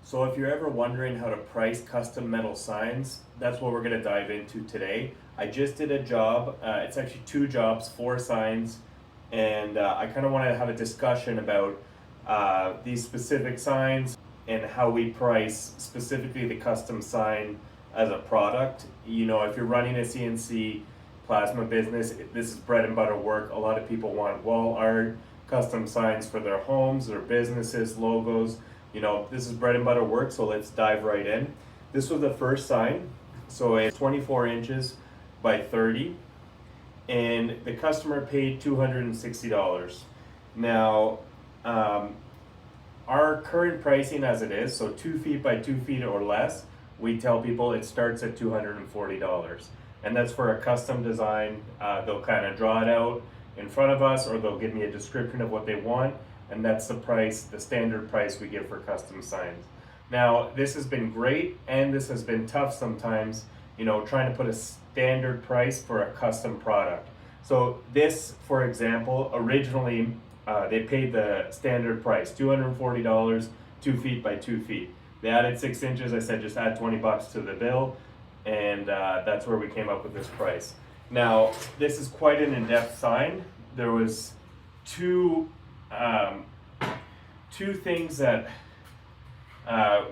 So if you're ever wondering how to price custom metal signs, that's what we're going to dive into today. I just did a job, it's actually two jobs, four signs, and I kind of want to have a discussion about these specific signs and how we price specifically the custom sign as a product. You know, if you're running a CNC plasma business, this is bread and butter work. A lot of people want wall art, custom signs for their homes, their businesses, logos. You know, this is bread and butter work, so let's dive right in. This was the first sign, so it's 24 inches by 30, and the customer paid $260. Now, our current pricing as it is, so 2 feet by 2 feet or less, we tell people it starts at $240. And that's for a custom design. They'll kind of draw it out in front of us, or they'll give me a description of what they want, and that's the price, the standard price we give for custom signs. Now, this has been great, and this has been tough sometimes, you know, trying to put a standard price for a custom product. So this, for example, originally they paid the standard price, $240, 2 feet by 2 feet. They added 6 inches. I said just add 20 bucks to the bill, and that's where we came up with this price. Now, this is quite an in-depth sign. There was two things that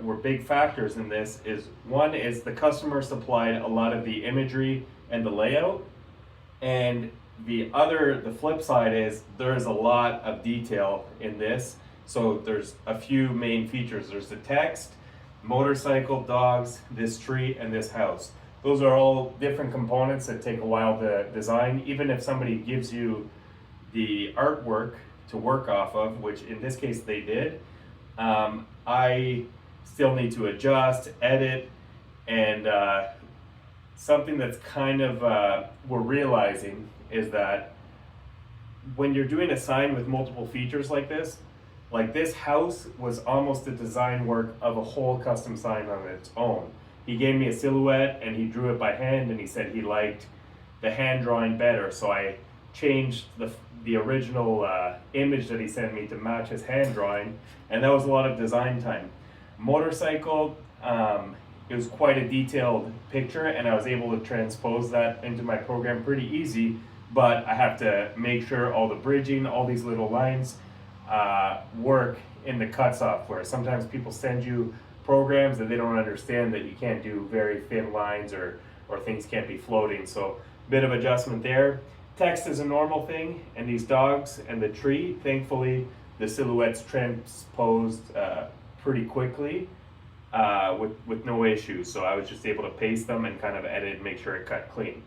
were big factors in this. One is the customer supplied a lot of the imagery and the layout, and the flip side is there is a lot of detail in this. So there's a few main features. There's the text, motorcycle, dogs, this tree, and this house. Those are all different components that take a while to design. Even if somebody gives you the artwork to work off of, which in this case they did, I still need to adjust, edit, and something that's kind of we're realizing is that when you're doing a sign with multiple features like this house was almost the design work of a whole custom sign on its own. He gave me a silhouette and he drew it by hand, and he said he liked the hand drawing better, so I changed the original image that he sent me to match his hand drawing, and that was a lot of design time. Motorcycle, it was quite a detailed picture, and I was able to transpose that into my program pretty easy, but I have to make sure all the bridging, all these little lines work in the cut software. Sometimes people send you programs that they don't understand that you can't do very thin lines, or things can't be floating, so bit of adjustment there. Text is a normal thing, and these dogs and the tree, thankfully the silhouette's transposed pretty quickly with no issues, so I was just able to paste them and kind of edit and make sure it cut clean.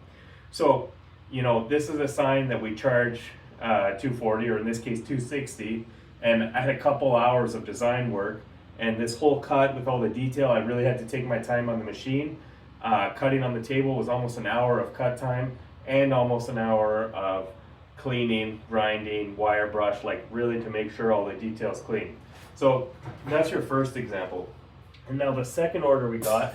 So, you know, this is a sign that we charge $240, or in this case $260, and I had a couple hours of design work, and this whole cut with all the detail, I really had to take my time on the machine. Cutting on the table was almost an hour of cut time, and almost an hour of cleaning, grinding, wire brush, like really to make sure all the details clean. So that's your first example. And now the second order we got,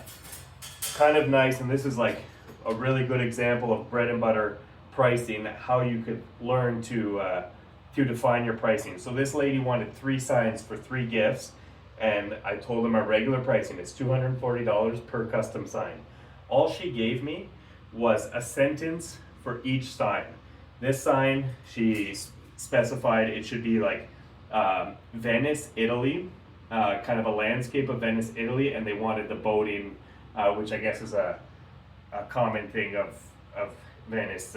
kind of nice, and this is like a really good example of bread and butter pricing, how you could learn to define your pricing. So this lady wanted 3 signs for 3 gifts, and I told them our regular pricing is $240 per custom sign. All she gave me was a sentence for each sign. This sign, she specified it should be like Venice, Italy, kind of a landscape of Venice, Italy, and they wanted the boating, which I guess is a common thing of Venice,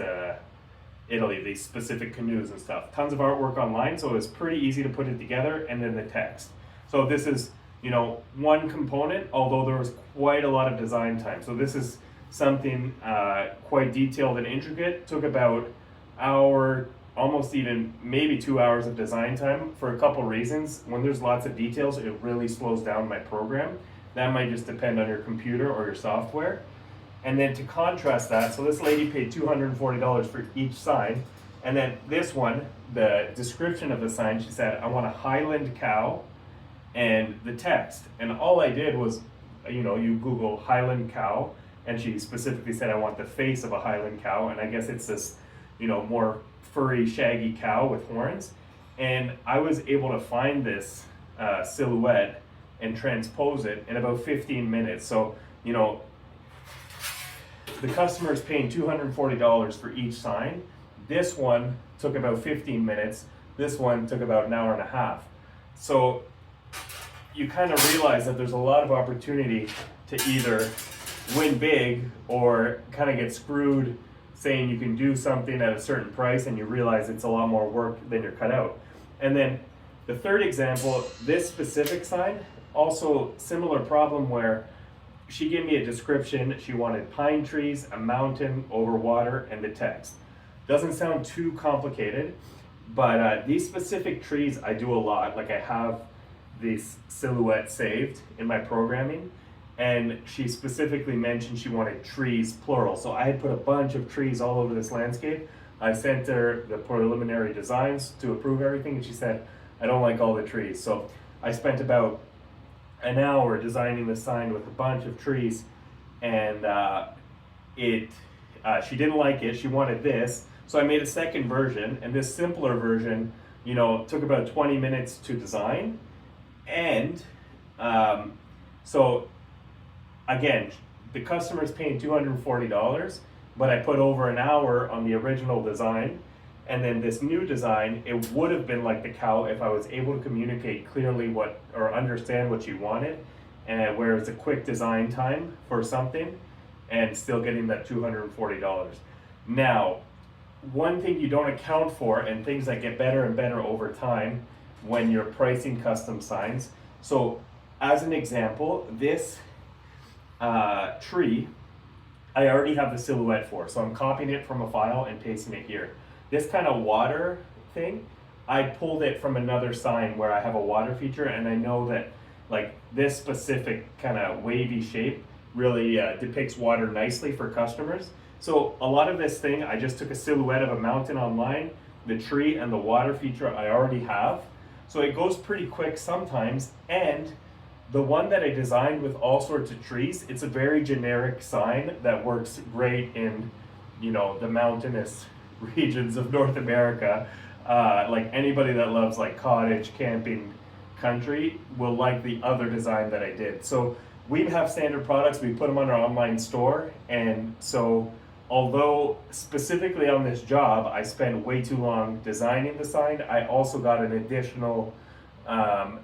Italy, these specific canoes and stuff. Tons of artwork online, so it was pretty easy to put it together, and then the text. So this is, you know, one component, although there was quite a lot of design time. So this is something quite detailed and intricate. Took about hour, almost even maybe 2 hours of design time for a couple reasons. When there's lots of details, it really slows down my program. That might just depend on your computer or your software. And then to contrast that, so this lady paid $240 for each sign. And then this one, the description of the sign, she said, I want a Highland cow and the text. And all I did was, you know, you Google Highland cow, and she specifically said, I want the face of a Highland cow. And I guess it's this, you know, more furry, shaggy cow with horns. And I was able to find this silhouette and transpose it in about 15 minutes. So, you know, the customer is paying $240 for each sign. This one took about 15 minutes. This one took about an hour and a half. So you kind of realize that there's a lot of opportunity to either win big or kind of get screwed saying you can do something at a certain price and you realize it's a lot more work than you're cut out. And then the third example, this specific sign, also similar problem where she gave me a description. She wanted pine trees, a mountain over water, and the text. Doesn't sound too complicated, but these specific trees I do a lot. Like I have this silhouette saved in my programming, and she specifically mentioned she wanted trees plural. So I had put a bunch of trees all over this landscape. I sent her the preliminary designs to approve everything, and she said, I don't like all the trees. So I spent about an hour designing the sign with a bunch of trees, and she didn't like it. She wanted this, so I made a second version, and this simpler version, you know, took about 20 minutes to design. And so again, the customer's paying $240, but I put over an hour on the original design. And then this new design, it would have been like the cow if I was able to communicate clearly what, or understand what she wanted, and where it's a quick design time for something and still getting that $240. Now, one thing you don't account for, and things that get better and better over time when you're pricing custom signs. So as an example, this tree, I already have the silhouette for, so I'm copying it from a file and pasting it here. This kind of water thing, I pulled it from another sign where I have a water feature, and I know that like this specific kind of wavy shape really depicts water nicely for customers. So a lot of this thing, I just took a silhouette of a mountain online, the tree and the water feature I already have. So it goes pretty quick sometimes, and the one that I designed with all sorts of trees, it's a very generic sign that works great in, you know, the mountainous regions of North America. Like anybody that loves like cottage camping country will like the other design that I did. So we have standard products, we put them on our online store, and so although specifically on this job I spent way too long designing the sign, I also got an additional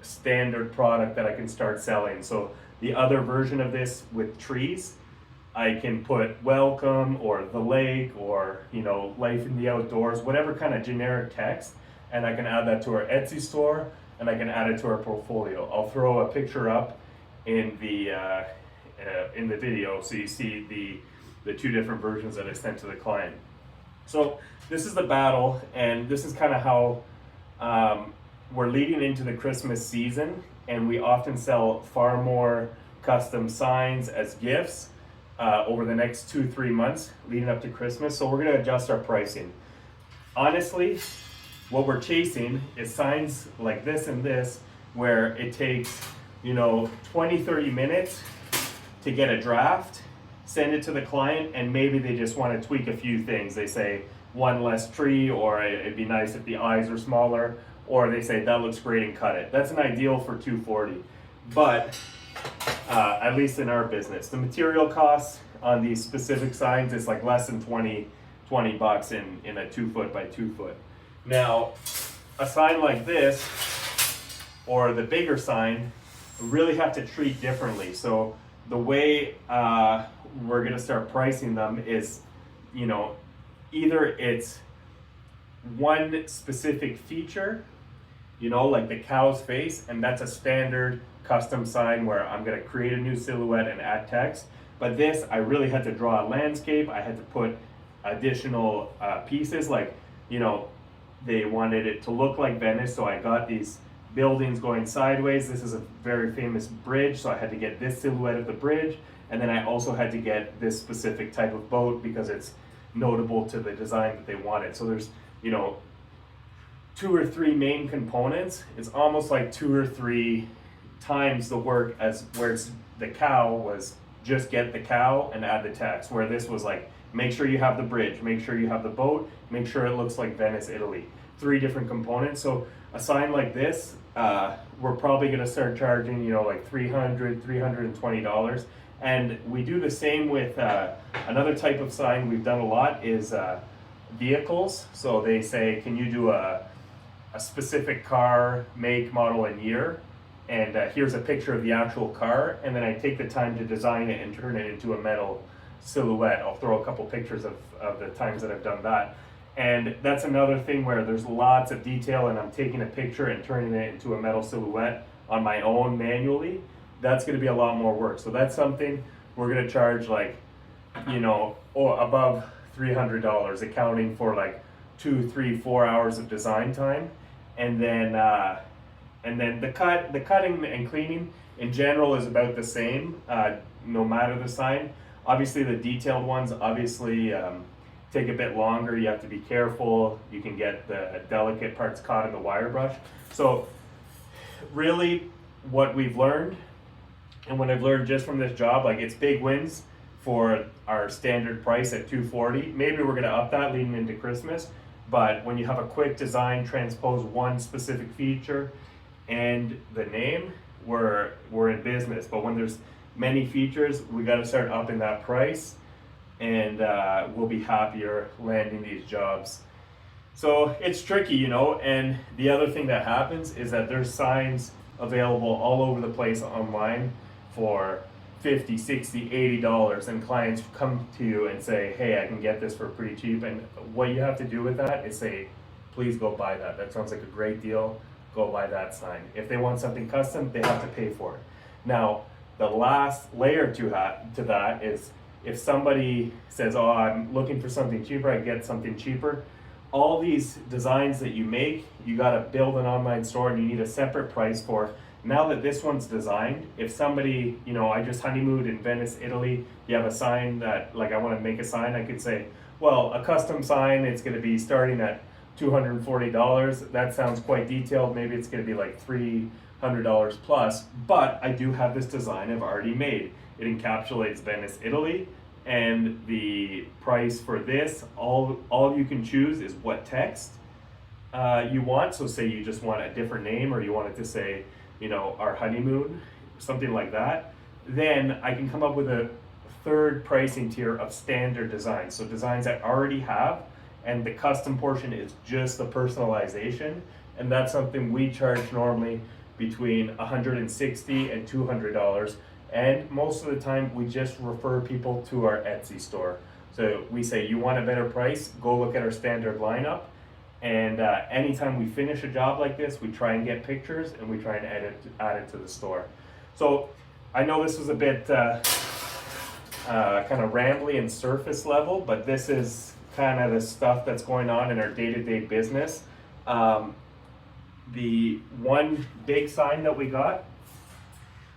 standard product that I can start selling. So the other version of this with trees, I can put welcome or the lake or, you know, life in the outdoors, whatever kind of generic text, and I can add that to our Etsy store, and I can add it to our portfolio. I'll throw a picture up in the video so you see the two different versions that I sent to the client. So this is the battle, and this is kind of how we're leading into the Christmas season, and we often sell far more custom signs as gifts over the next 2-3 months leading up to Christmas. So we're going to adjust our pricing. Honestly, what we're chasing is signs like this and this, where it takes, you know, 20-30 minutes to get a draft, send it to the client, and maybe they just want to tweak a few things. They say one less tree, or it'd be nice if the eyes are smaller, or they say that looks great and cut it. That's an ideal for $240, but at least in our business, the material costs on these specific signs is like less than 20 bucks in a 2 foot by 2 foot. Now, a sign like this or the bigger sign really have to treat differently. So the way we're gonna start pricing them is, you know, either it's one specific feature, you know, like the cow's face, and that's a standard custom sign where I'm gonna create a new silhouette and add text. But this, I really had to draw a landscape. I had to put additional pieces, like, you know, they wanted it to look like Venice, so I got these buildings going sideways. This is a very famous bridge, so I had to get this silhouette of the bridge, and then I also had to get this specific type of boat because it's notable to the design that they wanted. So there's, you know, 2 or 3 main components. It's almost like 2 or 3 times the work as where it's the cow was just get the cow and add the text, where this was like, make sure you have the bridge, make sure you have the boat, make sure it looks like Venice, Italy. 3 different components. So a sign like this, we're probably going to start charging, like $320. And we do the same with another type of sign we've done a lot is vehicles. So they say, can you do a specific car, make, model, and year? And here's a picture of the actual car, and then I take the time to design it and turn it into a metal silhouette. I'll throw a couple pictures of the times that I've done that. And that's another thing where there's lots of detail and I'm taking a picture and turning it into a metal silhouette on my own manually. That's going to be a lot more work. So that's something we're going to charge like, above $300, accounting for like 2, 3, 4 hours of design time. And then the cutting and cleaning in general is about the same, no matter the sign. Obviously the detailed ones take a bit longer. You have to be careful. You can get the delicate parts caught in the wire brush. So really what we've learned, and what I've learned just from this job, like it's big wins for our standard price at $240. Maybe we're gonna up that leading into Christmas, but when you have a quick design, transpose one specific feature and the name, we're in business. But when there's many features, we gotta start upping that price, and we'll be happier landing these jobs. So it's tricky, and the other thing that happens is that there's signs available all over the place online for $50, $60, $80, and clients come to you and say, hey, I can get this for pretty cheap. And what you have to do with that is say, please go buy that. That sounds like a great deal. Go buy that sign. If they want something custom, they have to pay for it. Now, the last layer to that is if somebody says, oh, I'm looking for something cheaper, I get something cheaper. All these designs that you make, you gotta build an online store and you need a separate price for. Now that this one's designed, if somebody, I just honeymooned in Venice, Italy, you have a sign that, like I wanna make a sign, I could say, well, a custom sign, it's gonna be starting at $240. That sounds quite detailed. Maybe it's gonna be like $300 plus, but I do have this design I've already made. It encapsulates Venice, Italy, and the price for this, all you can choose is what text you want. So say you just want a different name, or you want it to say, our honeymoon, something like that. Then I can come up with a third pricing tier of standard designs. So designs I already have, and the custom portion is just the personalization. And that's something we charge normally between $160 and $200. And most of the time we just refer people to our Etsy store. So we say, you want a better price? Go look at our standard lineup. And anytime we finish a job like this, we try and get pictures and we try and add it to the store. So I know this was a bit kind of rambly and surface level, but this is kind of the stuff that's going on in our day-to-day business. The one big sign that we got,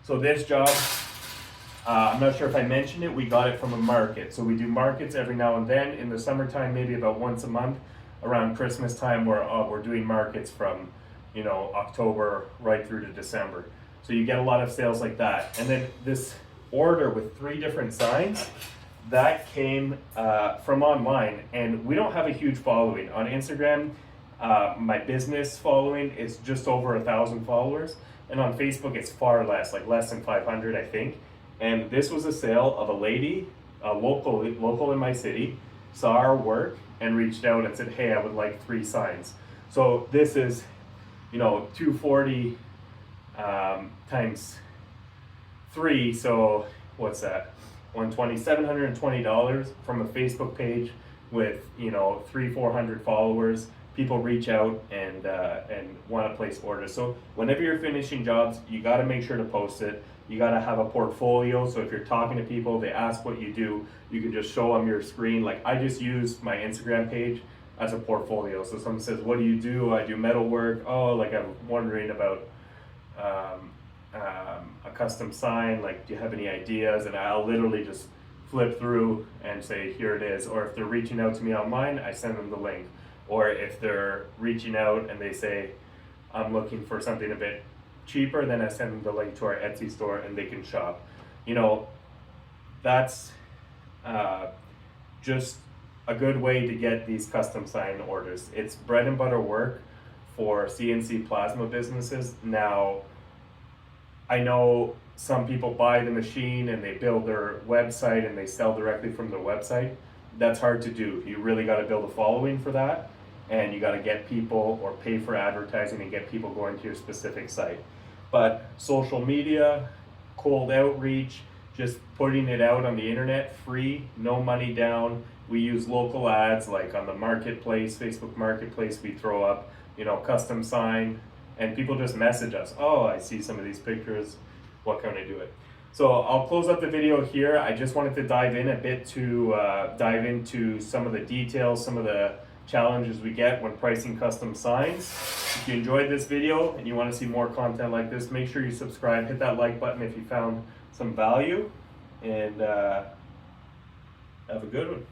so this job, I'm not sure if I mentioned it, we got it from a market. So we do markets every now and then. In the summertime, maybe about once a month. Around Christmas time, we're doing markets from, October right through to December. So you get a lot of sales like that. And then this order with 3 different signs, that came from online. And we don't have a huge following. On Instagram, my business following is just over 1,000 followers. And on Facebook, it's far less, like less than 500, I think. And this was a sale of a lady, local in my city, saw our work and reached out and said, hey, I would like 3 signs. So this is, 240 times 3, so what's that? $720 from a Facebook page with, 300-400 followers. People reach out and want to place orders. So whenever you're finishing jobs, you got to make sure to post it. You got to have a portfolio. So if you're talking to people, they ask what you do, you can just show them your screen. Like I just use my Instagram page as a portfolio. So someone says, what do you do? I do metal work. Oh, like I'm wondering about a custom sign. Like, do you have any ideas? And I'll literally just flip through and say, here it is. Or if they're reaching out to me online, I send them the link. Or if they're reaching out and they say, I'm looking for something a bit cheaper, then I send them the link to our Etsy store and they can shop. That's just a good way to get these custom sign orders. It's bread and butter work for CNC plasma businesses. Now, I know some people buy the machine and they build their website and they sell directly from their website. That's hard to do. You really got to build a following for that, and you got to get people or pay for advertising and get people going to your specific site. But social media, cold outreach, just putting it out on the internet, free, no money down. We use local ads, like on the marketplace, Facebook Marketplace, we throw up, custom sign, and people just message us. Oh, I see some of these pictures, what can I do it? So I'll close up the video here. I just wanted to dive in a bit to dive into some of the details, some of the challenges we get when pricing custom signs. If you enjoyed this video and you want to see more content like this, make sure you subscribe, hit that like button if you found some value, and have a good one.